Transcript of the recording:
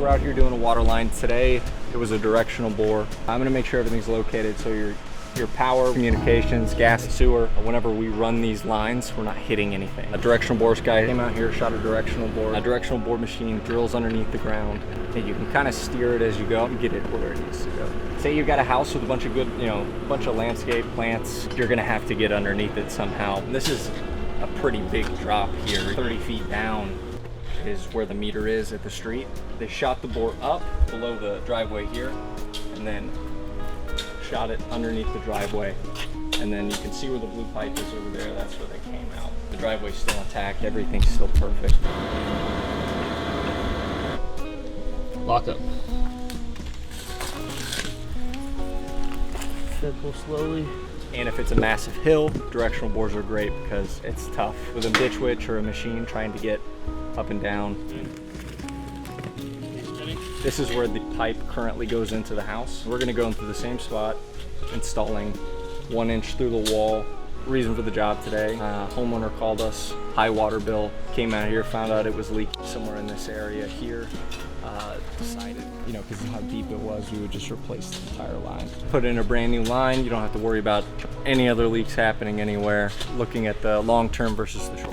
So we're out here doing a water line today. It was a directional bore. I'm gonna make sure everything's located so your power, communications, gas, sewer, whenever we run these lines, we're not hitting anything. A directional bores guy came out here, shot a directional bore. A directional bore machine drills underneath the ground, and you can kind of steer it as you go and get it where it needs to go. Say you've got a house with a bunch of good, bunch of landscape plants, you're gonna have to get underneath it somehow. And this is a pretty big drop here. 30 feet down is where the meter is at the street. They shot the bore up below the driveway here, and then shot it underneath the driveway, and then you can see where the blue pipe is over there. That's where they came out. The driveway's still intact. Everything's still perfect. Lock up. Should pull slowly. And if it's a massive hill, directional bores are great because it's tough. With a ditch witch or a machine trying to get up and down. This is where the pipe currently goes into the house. We're gonna go into the same spot, installing 1 inch through the wall. Reason for the job today, homeowner called us, high water bill, came out here, found out it was leaking somewhere in this area here. Decided, because of how deep it was, we would just replace the entire line. Put in a brand new line, you don't have to worry about any other leaks happening anywhere. Looking at the long term versus the short